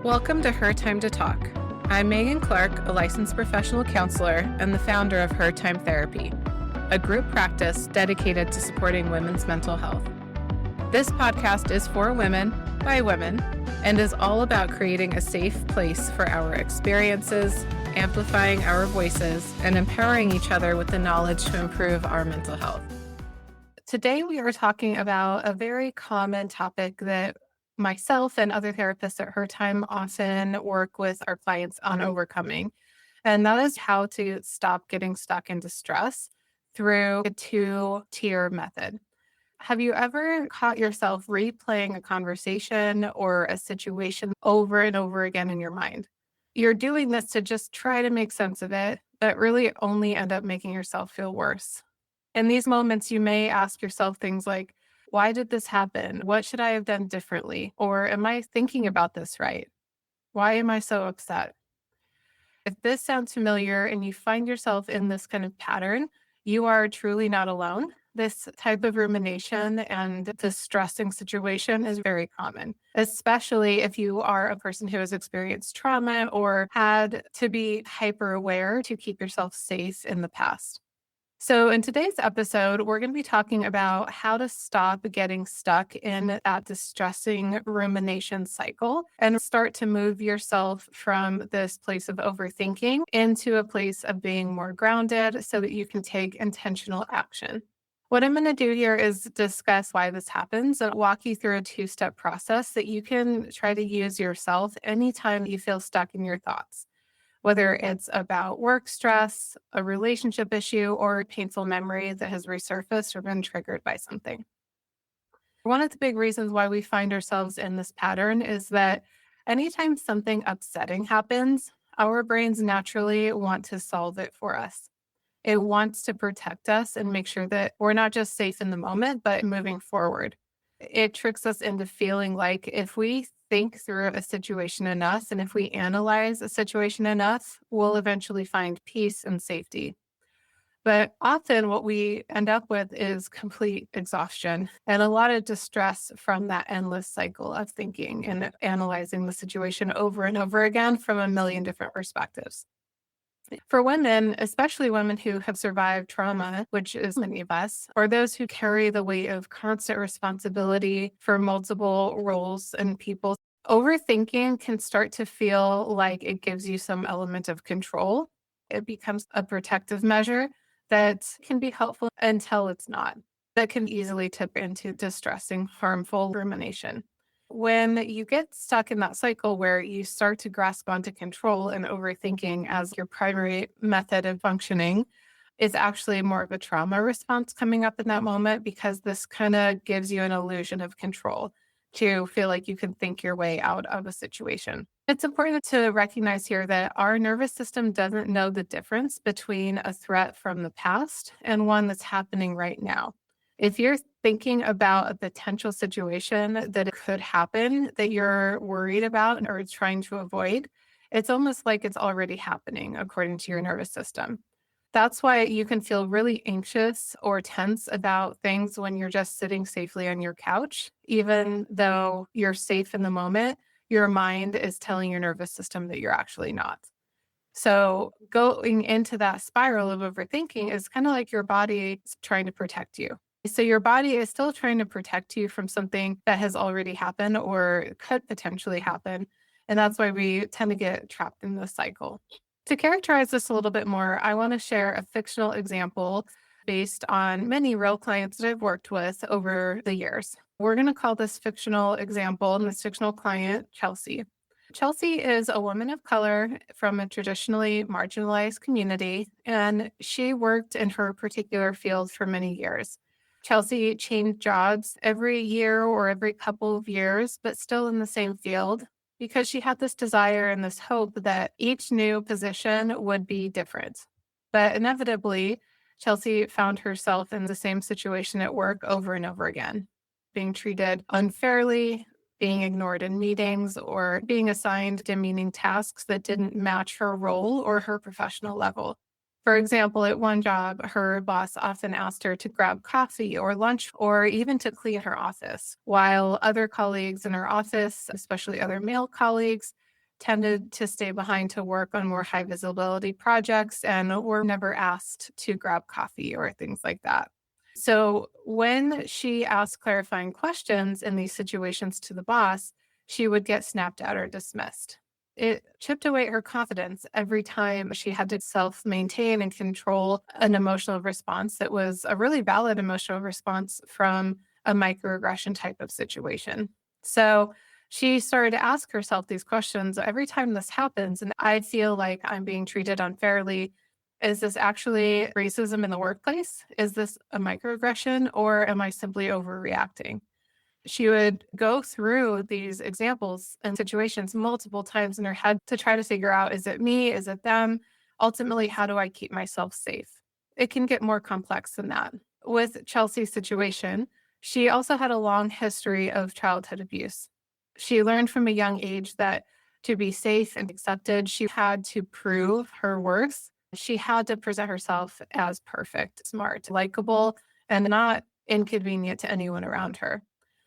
Welcome to Her Time to Talk. I'm Megan Clark, a licensed professional counselor and the founder of Her Time Therapy, a group practice dedicated to supporting women's mental health. This podcast is for women, by women, and is all about creating a safe place for our experiences, amplifying our voices, and empowering each other with the knowledge to improve our mental health. Today, we are talking about a very common topic that myself and other therapists at Her Time often work with our clients on overcoming. And that is how to stop getting stuck into stress through a two-tier method. Have you ever caught yourself replaying a conversation or a situation over and over again in your mind? You're doing this to just try to make sense of it, but really only end up making yourself feel worse. In these moments, you may ask yourself things like, why did this happen? What should I have done differently? Or am I thinking about this right? Why am I so upset? If this sounds familiar and you find yourself in this kind of pattern, you are truly not alone. This type of rumination and distressing situation is very common, especially if you are a person who has experienced trauma or had to be hyper aware to keep yourself safe in the past. So, in today's episode, we're going to be talking about how to stop getting stuck in that distressing rumination cycle and start to move yourself from this place of overthinking into a place of being more grounded so that you can take intentional action. What I'm going to do here is discuss why this happens and walk you through a two-step process that you can try to use yourself anytime you feel stuck in your thoughts, whether it's about work stress, a relationship issue, or a painful memory that has resurfaced or been triggered by something. One of the big reasons why we find ourselves in this pattern is that anytime something upsetting happens, our brains naturally want to solve it for us. It wants to protect us and make sure that we're not just safe in the moment, but moving forward. It tricks us into feeling like if we think through a situation enough and if we analyze a situation enough, we'll eventually find peace and safety. But often what we end up with is complete exhaustion and a lot of distress from that endless cycle of thinking and analyzing the situation over and over again from a million different perspectives. For women, especially women who have survived trauma, which is many of us, or those who carry the weight of constant responsibility for multiple roles and people, overthinking can start to feel like it gives you some element of control. It becomes a protective measure that can be helpful until it's not. That can easily tip into distressing, harmful rumination. When you get stuck in that cycle where you start to grasp onto control and overthinking as your primary method of functioning, is actually more of a trauma response coming up in that moment because this kind of gives you an illusion of control to feel like you can think your way out of a situation. It's important to recognize here that our nervous system doesn't know the difference between a threat from the past and one that's happening right now. If you're thinking about a potential situation that it could happen that you're worried about or trying to avoid, it's almost like it's already happening according to your nervous system. That's why you can feel really anxious or tense about things when you're just sitting safely on your couch, even though you're safe in the moment. Your mind is telling your nervous system that you're actually not. So going into that spiral of overthinking is kind of like your body is trying to protect you. So your body is still trying to protect you from something that has already happened or could potentially happen. And that's why we tend to get trapped in this cycle. To characterize this a little bit more, I want to share a fictional example based on many real clients that I've worked with over the years. We're going to call this fictional example and this fictional client Chelsea. Chelsea is a woman of color from a traditionally marginalized community, and she worked in her particular field for many years. Chelsea changed jobs every year or every couple of years, but still in the same field because she had this desire and this hope that each new position would be different. But inevitably, Chelsea found herself in the same situation at work over and over again, being treated unfairly, being ignored in meetings, or being assigned demeaning tasks that didn't match her role or her professional level. For example, at one job, her boss often asked her to grab coffee or lunch or even to clean her office, while other colleagues in her office, especially other male colleagues, tended to stay behind to work on more high visibility projects and were never asked to grab coffee or things like that. So when she asked clarifying questions in these situations to the boss, she would get snapped at or dismissed. It chipped away at her confidence every time she had to self maintain and control an emotional response that was a really valid emotional response from a microaggression type of situation. So she started to ask herself these questions every time this happens, and I feel like I'm being treated unfairly. Is this actually racism in the workplace? Is this a microaggression, or am I simply overreacting? She would go through these examples and situations multiple times in her head to try to figure out, is it me? Is it them? Ultimately, how do I keep myself safe? It can get more complex than that. With Chelsea's situation, she also had a long history of childhood abuse. She learned from a young age that to be safe and accepted, she had to prove her worth. She had to present herself as perfect, smart, likable, and not inconvenient to anyone around her.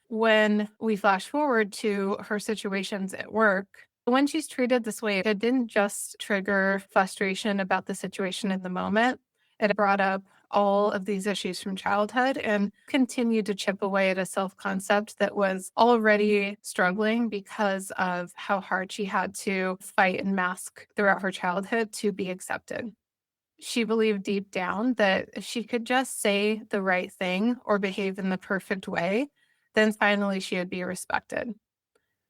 When we flash forward to her situations at work, when she's treated this way, it didn't just trigger frustration about the situation in the moment. It brought up all of these issues from childhood and continued to chip away at a self concept that was already struggling because of how hard she had to fight and mask throughout her childhood to be accepted. She believed deep down that if she could just say the right thing or behave in the perfect way, then finally she would be respected.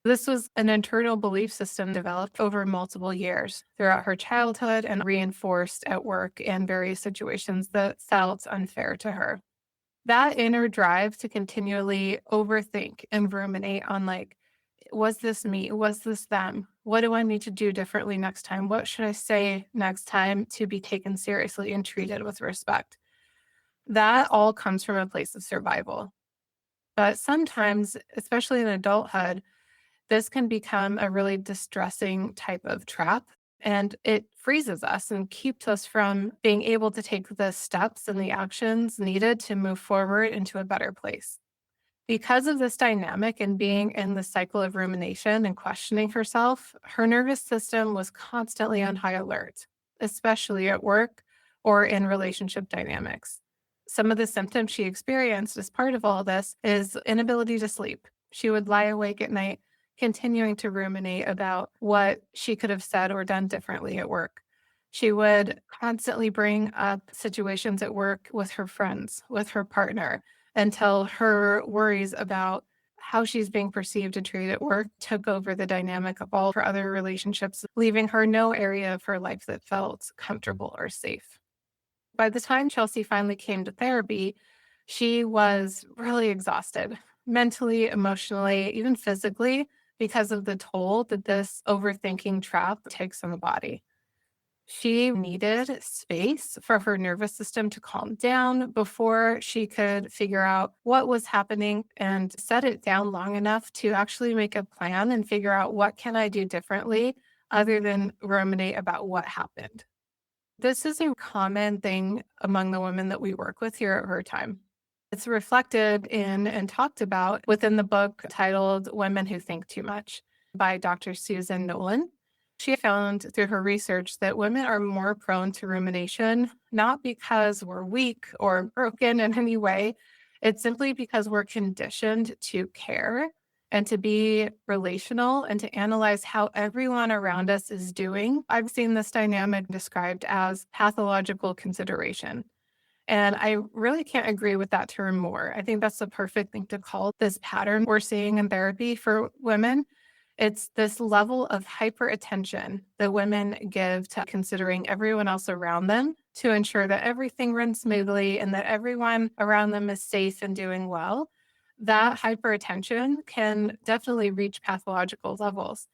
This was an internal belief system developed over multiple years throughout her childhood and reinforced at work and various situations that felt unfair to her. That inner drive to continually overthink and ruminate on, like, was this me? Was this them? What do I need to do differently next time? What should I say next time to be taken seriously and treated with respect? That all comes from a place of survival. But sometimes, especially in adulthood, this can become a really distressing type of trap. And it freezes us and keeps us from being able to take the steps and the actions needed to move forward into a better place. Because of this dynamic and being in the cycle of rumination and questioning herself, her nervous system was constantly on high alert, especially at work or in relationship dynamics. Some of the symptoms she experienced as part of all this is inability to sleep. She would lie awake at night, continuing to ruminate about what she could have said or done differently at work. She would constantly bring up situations at work with her friends, with her partner, until her worries about how she's being perceived and treated at work took over the dynamic of all her other relationships, leaving her no area of her life that felt comfortable or safe. By the time Chelsea finally came to therapy, she was really exhausted, mentally, emotionally, even physically, because of the toll that this overthinking trap takes on the body. She needed space for her nervous system to calm down before she could figure out what was happening and set it down long enough to actually make a plan and figure out, what can I do differently other than ruminate about what happened. This is a common thing among the women that we work with here at Her Time. It's reflected in and talked about within the book titled Women Who Think Too Much by Dr. Susan Nolan. She found through her research that women are more prone to rumination, not because we're weak or broken in any way. It's simply because we're conditioned to care and to be relational and to analyze how everyone around us is doing. I've seen this dynamic described as pathological consideration. And I really can't agree with that term more. I think that's the perfect thing to call this pattern we're seeing in therapy for women. It's this level of hyper attention that women give to considering everyone else around them to ensure that everything runs smoothly and that everyone around them is safe and doing well. That hyper attention can definitely reach pathological levels,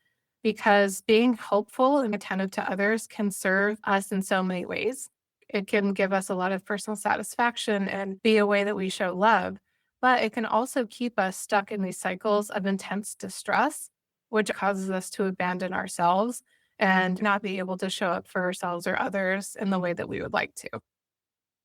because being hopeful and attentive to others can serve us in so many ways. It can give us a lot of personal satisfaction and be a way that we show love, but it can also keep us stuck in these cycles of intense distress, which causes us to abandon ourselves and not be able to show up for ourselves or others in the way that we would like to.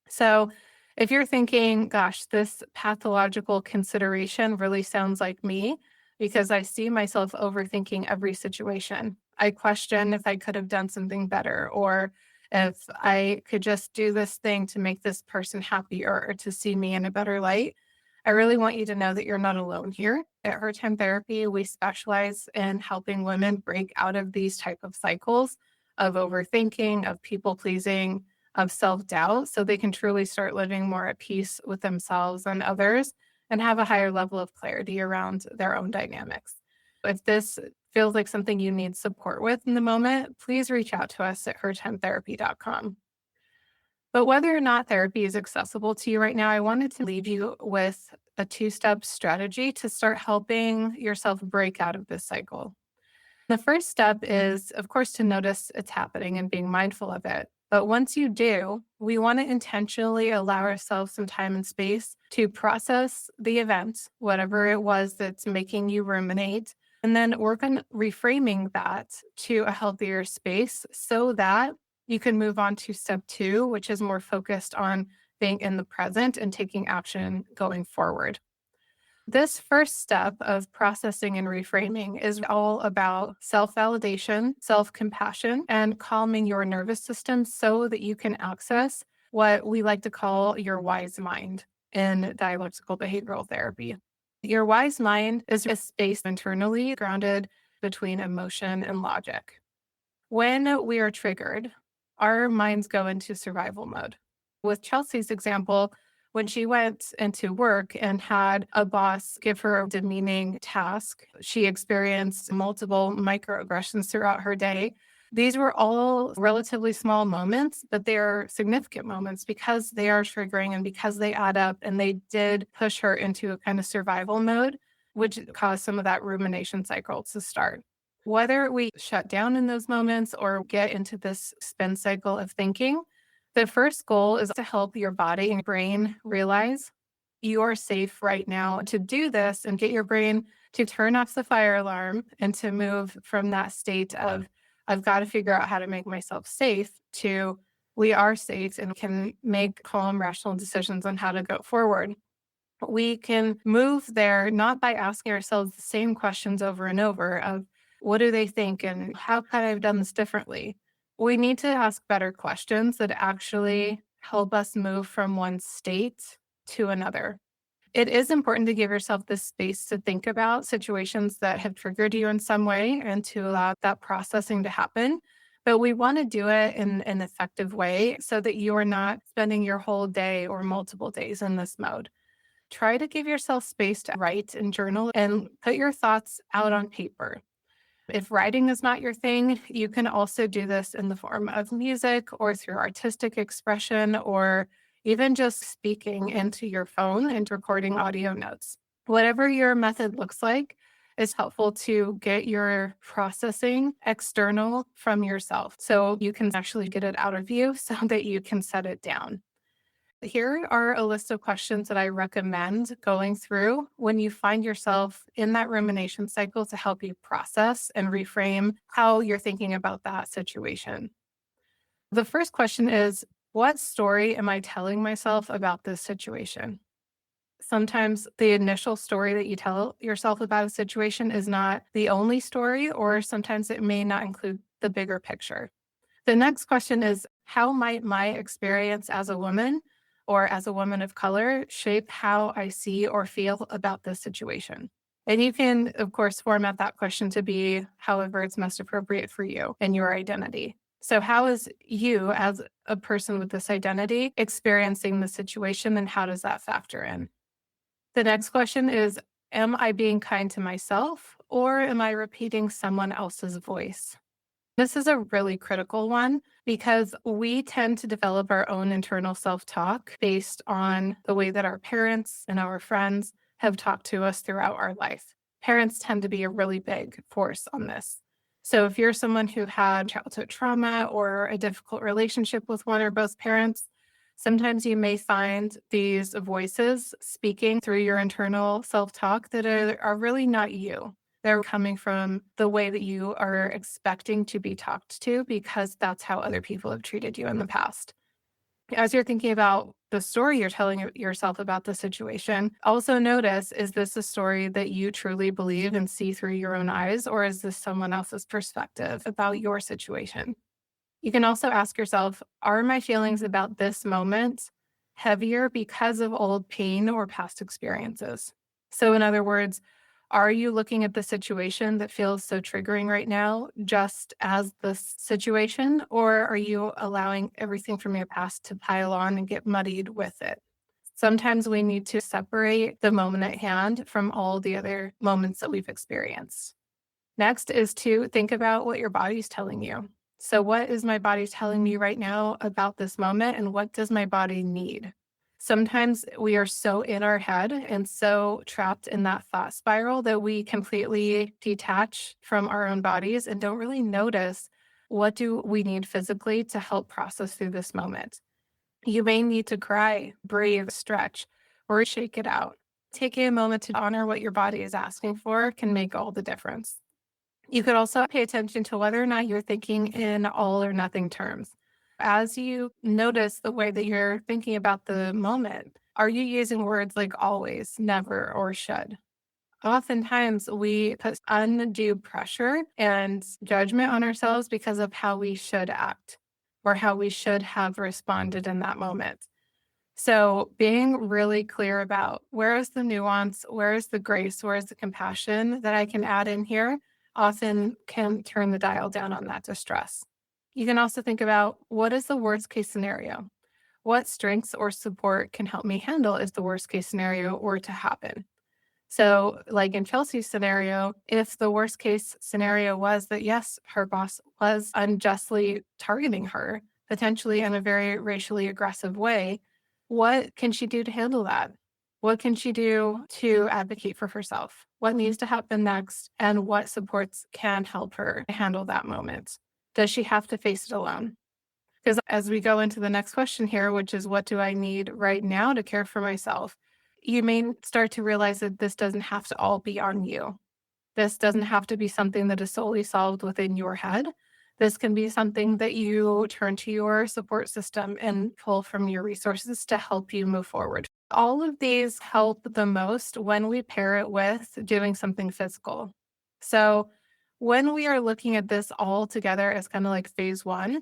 So, if you're thinking, gosh, this pathological consideration really sounds like me because I see myself overthinking every situation, I question if I could have done something better, or if I could just do this thing to make this person happier or to see me in a better light. I really want you to know that you're not alone here. At Her Time Therapy, we specialize in helping women break out of these type of cycles of overthinking, of people pleasing, of self-doubt, so they can truly start living more at peace with themselves and others and have a higher level of clarity around their own dynamics. If this feels like something you need support with in the moment, please reach out to us at hertimetherapy.com. But whether or not therapy is accessible to you right now, I wanted to leave you with a two-step strategy to start helping yourself break out of this cycle. The first step is, of course, to notice it's happening and being mindful of it. But once you do, we want to intentionally allow ourselves some time and space to process the event, whatever it was that's making you ruminate, and then work on reframing that to a healthier space so that you can move on to step two, which is more focused on being in the present and taking action going forward. This first step of processing and reframing is all about self validation, self compassion, and calming your nervous system so that you can access what we like to call your wise mind in dialectical behavioral therapy. Your wise mind is a space internally grounded between emotion and logic. When we are triggered, our minds go into survival mode. With Chelsea's example, when she went into work and had a boss give her a demeaning task, she experienced multiple microaggressions throughout her day. These were all relatively small moments, but they are significant moments because they are triggering and because they add up, and they did push her into a kind of survival mode, which caused some of that rumination cycle to start. Whether we shut down in those moments or get into this spin cycle of thinking, the first goal is to help your body and brain realize you are safe right now to do this and get your brain to turn off the fire alarm and to move from that state of, I've got to figure out how to make myself safe, to we are safe and can make calm, rational decisions on how to go forward. We can move there not by asking ourselves the same questions over and over of what do they think and how could I have done this differently? We need to ask better questions that actually help us move from one state to another. It is important to give yourself the space to think about situations that have triggered you in some way and to allow that processing to happen. But we want to do it in an effective way so that you are not spending your whole day or multiple days in this mode. Try to give yourself space to write and journal and put your thoughts out on paper. If writing is not your thing, you can also do this in the form of music or through artistic expression or even just speaking into your phone and recording audio notes. Whatever your method looks like is helpful to get your processing external from yourself so you can actually get it out of you so that you can set it down. Here are a list of questions that I recommend going through when you find yourself in that rumination cycle to help you process and reframe how you're thinking about that situation. The first question is, what story am I telling myself about this situation? Sometimes the initial story that you tell yourself about a situation is not the only story, or sometimes it may not include the bigger picture. The next question is, how might my experience as a woman or as a woman of color shape how I see or feel about this situation? And you can, of course, format that question to be however it's most appropriate for you and your identity. So, how is you, as a person with this identity, experiencing the situation, and how does that factor in? The next question is, am I being kind to myself, or am I repeating someone else's voice? This is a really critical one because we tend to develop our own internal self talk based on the way that our parents and our friends have talked to us throughout our life. Parents tend to be a really big force on this. So, if you're someone who had childhood trauma or a difficult relationship with one or both parents, sometimes you may find these voices speaking through your internal self talk that are really not you. They're coming from the way that you are expecting to be talked to because that's how other people have treated you in the past. As you're thinking about the story you're telling yourself about the situation, also notice, is this a story that you truly believe and see through your own eyes, or is this someone else's perspective about your situation? You can also ask yourself, are my feelings about this moment heavier because of old pain or past experiences? So, in other words, are you looking at the situation that feels so triggering right now just as the situation, or are you allowing everything from your past to pile on and get muddied with it? Sometimes we need to separate the moment at hand from all the other moments that we've experienced. Next is to think about what your body's telling you. So, what is my body telling me right now about this moment, and what does my body need? Sometimes we are so in our head and so trapped in that thought spiral that we completely detach from our own bodies and don't really notice what do we need physically to help process through this moment. You may need to cry, breathe, stretch, or shake it out. Taking a moment to honor what your body is asking for can make all the difference. You could also pay attention to whether or not you're thinking in all or nothing terms. As you notice the way that you're thinking about the moment, are you using words like always, never, or should? Oftentimes, we put undue pressure and judgment on ourselves because of how we should act or how we should have responded in that moment. So, being really clear about where is the nuance, where is the grace, where is the compassion that I can add in here often can turn the dial down on that distress. You can also think about what is the worst case scenario? What strengths or support can help me handle if the worst case scenario were to happen? So, like in Chelsea's scenario, if the worst case scenario was that, yes, her boss was unjustly targeting her, potentially in a very racially aggressive way, what can she do to handle that? What can she do to advocate for herself? What needs to happen next? And what supports can help her handle that moment? Does she have to face it alone? Because as we go into the next question here, which is what do I need right now to care for myself? You may start to realize that this doesn't have to all be on you. This doesn't have to be something that is solely solved within your head. This can be something that you turn to your support system and pull from your resources to help you move forward. All of these help the most when we pair it with doing something physical. So, when we are looking at this all together as kind of like phase one,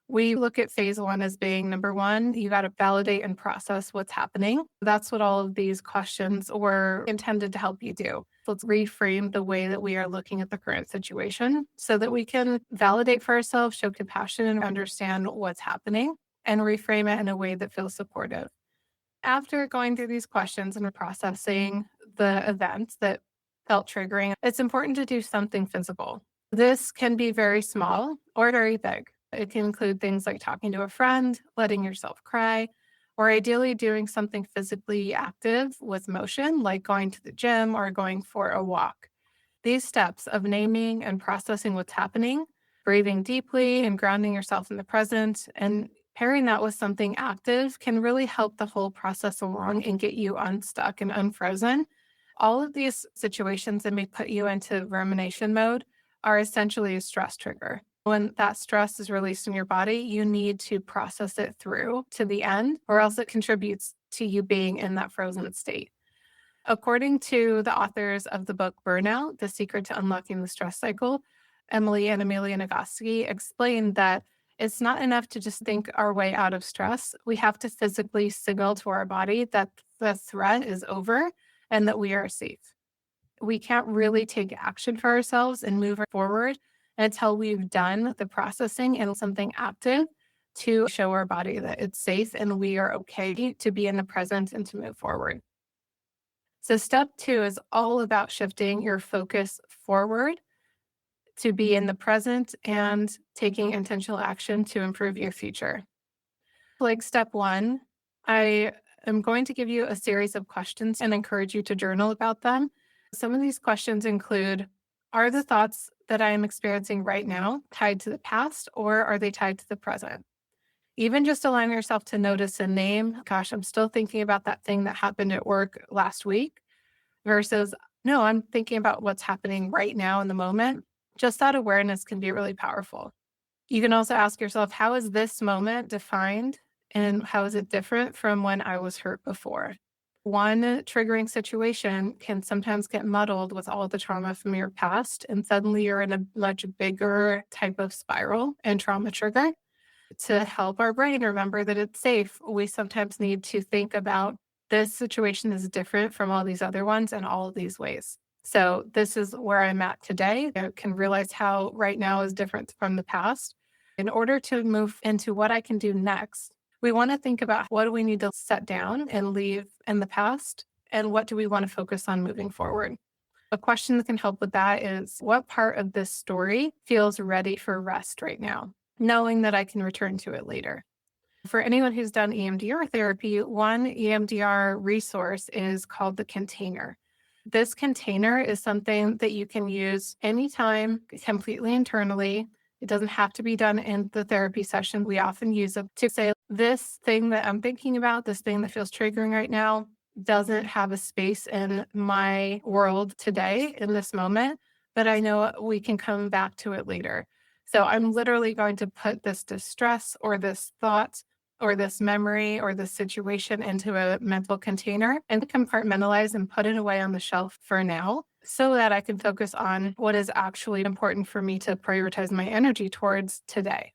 we look at phase one as being number one, you got to validate and process what's happening. That's what all of these questions were intended to help you do. So let's reframe the way that we are looking at the current situation so that we can validate for ourselves, show compassion, and understand what's happening and reframe it in a way that feels supportive. After going through these questions and processing the events that felt triggering, it's important to do something physical. This can be very small or very big. It can include things like talking to a friend, letting yourself cry, or ideally doing something physically active with motion, like going to the gym or going for a walk. These steps of naming and processing what's happening, breathing deeply and grounding yourself in the present, and pairing that with something active can really help the whole process along and get you unstuck and unfrozen. All of these situations that may put you into rumination mode are essentially a stress trigger. When that stress is released in your body, you need to process it through to the end, or else it contributes to you being in that frozen state. According to the authors of the book Burnout, The Secret to Unlocking the Stress Cycle, Emily and Amelia Nagoski explained that it's not enough to just think our way out of stress. We have to physically signal to our body that the threat is over and that we are safe. We can't really take action for ourselves and move forward until we've done the processing and something active to show our body that it's safe and we are okay to be in the present and to move forward. So, step two is all about shifting your focus forward to be in the present and taking intentional action to improve your future. Like step one, I am going to give you a series of questions and encourage you to journal about them. Some of these questions include, are the thoughts that I am experiencing right now tied to the past, or are they tied to the present? Even just allowing yourself to notice a name, gosh, I'm still thinking about that thing that happened at work last week versus, no, I'm thinking about what's happening right now in the moment. Just that awareness can be really powerful. You can also ask yourself, how is this moment defined And how is it different from when I was hurt before? One triggering situation can sometimes get muddled with all the trauma from your past, and suddenly you're in a much bigger type of spiral and trauma trigger. To help our brain remember that it's safe, we sometimes need to think about this situation is different from all these other ones in all of these ways. So, this is where I'm at today. I can realize how right now is different from the past. In order to move into what I can do next, we want to think about what do we need to set down and leave in the past, and what do we want to focus on moving forward. A question that can help with that is what part of this story feels ready for rest right now, knowing that I can return to it later. For anyone who's done EMDR therapy, one EMDR resource is called the container. This container is something that you can use anytime, completely internally. It doesn't have to be done in the therapy session. We often use it to say, this thing that I'm thinking about, this thing that feels triggering right now, doesn't have a space in my world today in this moment, but I know we can come back to it later. So I'm literally going to put this distress or this thought or this memory or this situation into a mental container and compartmentalize and put it away on the shelf for now so that I can focus on what is actually important for me to prioritize my energy towards today.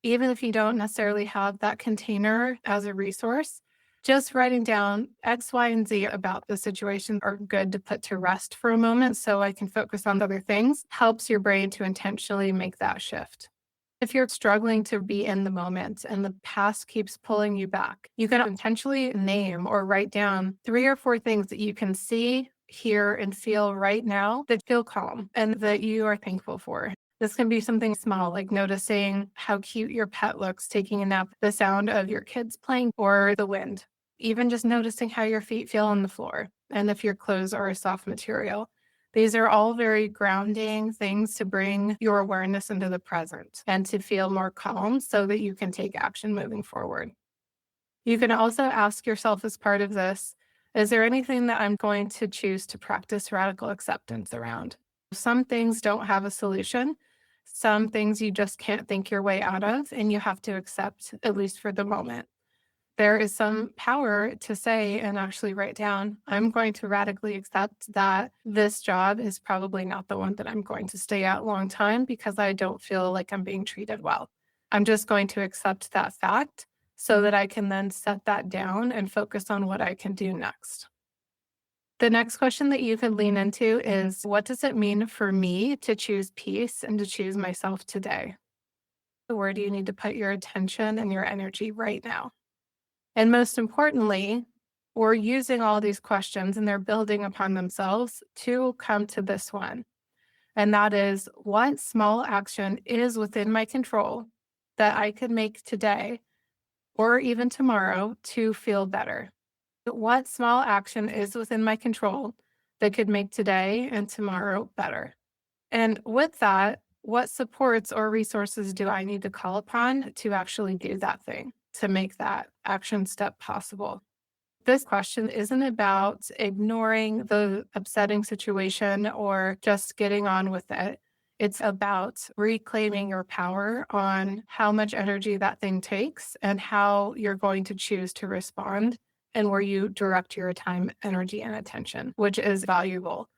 Even if you don't necessarily have that container as a resource, just writing down X, Y, and Z about the situation are good to put to rest for a moment so I can focus on other things helps your brain to intentionally make that shift. If you're struggling to be in the moment and the past keeps pulling you back, you can intentionally name or write down 3 or 4 things that you can see, hear, and feel right now that feel calm and that you are thankful for. This can be something small, like noticing how cute your pet looks taking a nap, the sound of your kids playing, or the wind. Even just noticing how your feet feel on the floor and if your clothes are a soft material. These are all very grounding things to bring your awareness into the present and to feel more calm so that you can take action moving forward. You can also ask yourself as part of this, is there anything that I'm going to choose to practice radical acceptance around? Some things don't have a solution. Some things you just can't think your way out of, and you have to accept, at least for the moment. There is some power to say and actually write down, I'm going to radically accept that this job is probably not the one that I'm going to stay at a long time because I don't feel like I'm being treated well. I'm just going to accept that fact so that I can then set that down and focus on what I can do next. The next question that you could lean into is, what does it mean for me to choose peace and to choose myself today? Where do you need to put your attention and your energy right now? And most importantly, we're using all these questions and they're building upon themselves to come to this one. And that is, what small action is within my control that I could make today or even tomorrow to feel better? What small action is within my control that could make today and tomorrow better? And with that, what supports or resources do I need to call upon to actually do that thing, to make that action step possible? This question isn't about ignoring the upsetting situation or just getting on with it. It's about reclaiming your power on how much energy that thing takes and how you're going to choose to respond and where you direct your time, energy, and attention, which is valuable.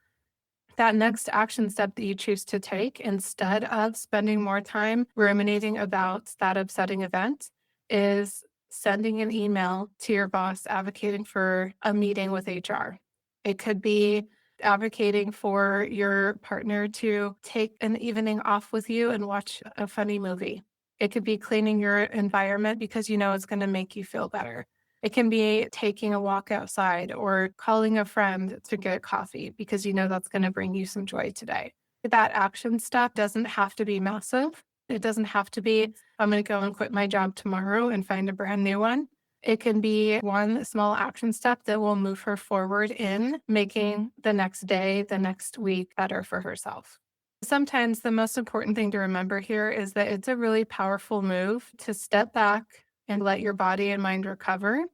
That next action step that you choose to take instead of spending more time ruminating about that upsetting event is sending an email to your boss advocating for a meeting with HR. It could be advocating for your partner to take an evening off with you and watch a funny movie. It could be cleaning your environment because you know it's going to make you feel better. It can be taking a walk outside or calling a friend to get coffee because you know that's going to bring you some joy today. That action step doesn't have to be massive. It doesn't have to be, I'm going to go and quit my job tomorrow and find a brand new one. It can be one small action step that will move her forward in making the next day, the next week better for herself. Sometimes the most important thing to remember here is that it's a really powerful move to step back and let your body and mind recover.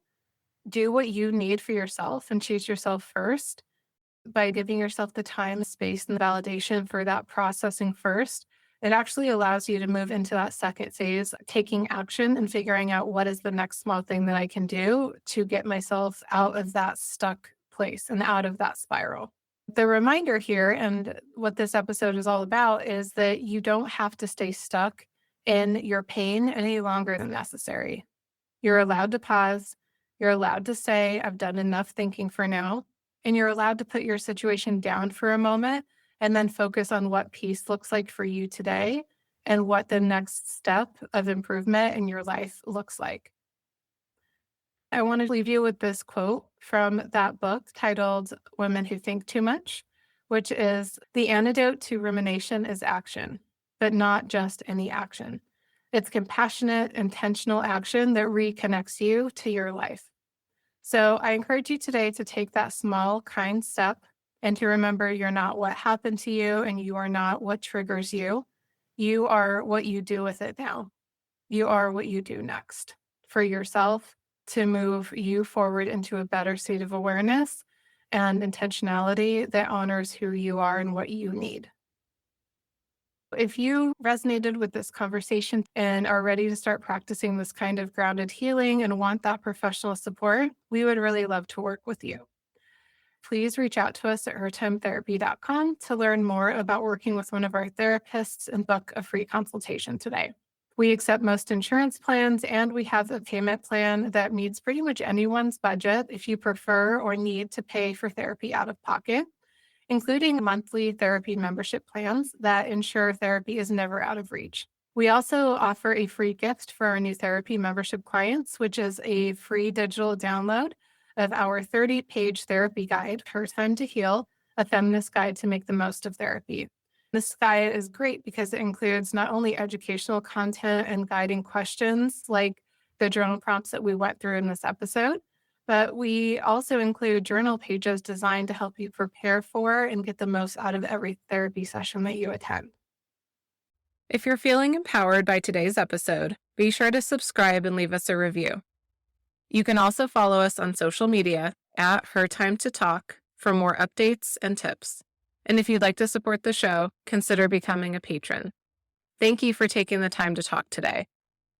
Do what you need for yourself and choose yourself first by giving yourself the time, space, and the validation for that processing first. It actually allows you to move into that second phase, taking action and figuring out what is the next small thing that I can do to get myself out of that stuck place and out of that spiral. The reminder here, and what this episode is all about, is that you don't have to stay stuck in your pain any longer than necessary. You're allowed to pause. You're allowed to say, I've done enough thinking for now. And you're allowed to put your situation down for a moment and then focus on what peace looks like for you today and what the next step of improvement in your life looks like. I want to leave you with this quote from that book titled Women Who Think Too Much, which is, the antidote to rumination is action, but not just any action. It's compassionate, intentional action that reconnects you to your life. So I encourage you today to take that small, kind step and to remember you're not what happened to you and you are not what triggers you. You are what you do with it now. You are what you do next for yourself to move you forward into a better state of awareness and intentionality that honors who you are and what you need. If you resonated with this conversation and are ready to start practicing this kind of grounded healing and want that professional support, we would really love to work with you. Please reach out to us at hertimetherapy.com to learn more about working with one of our therapists and book a free consultation today. We accept most insurance plans, and we have a payment plan that meets pretty much anyone's budget if you prefer or need to pay for therapy out of pocket, including monthly therapy membership plans that ensure therapy is never out of reach. We also offer a free gift for our new therapy membership clients, which is a free digital download of our 30-page therapy guide, Her Time to Heal, a feminist guide to make the most of therapy. This guide is great because it includes not only educational content and guiding questions like the journal prompts that we went through in this episode, but we also include journal pages designed to help you prepare for and get the most out of every therapy session that you attend. If you're feeling empowered by today's episode, be sure to subscribe and leave us a review. You can also follow us on social media at Her Time to Talk for more updates and tips. And if you'd like to support the show, consider becoming a patron. Thank you for taking the time to talk today.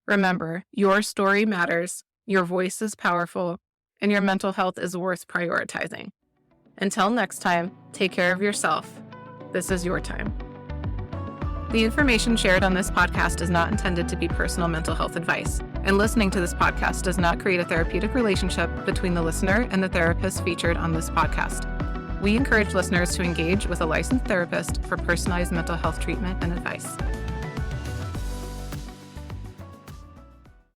Remember, your story matters, your voice is powerful, and your mental health is worth prioritizing. Until next time, take care of yourself. This is your time. The information shared on this podcast is not intended to be personal mental health advice, and listening to this podcast does not create a therapeutic relationship between the listener and the therapist featured on this podcast. We encourage listeners to engage with a licensed therapist for personalized mental health treatment and advice.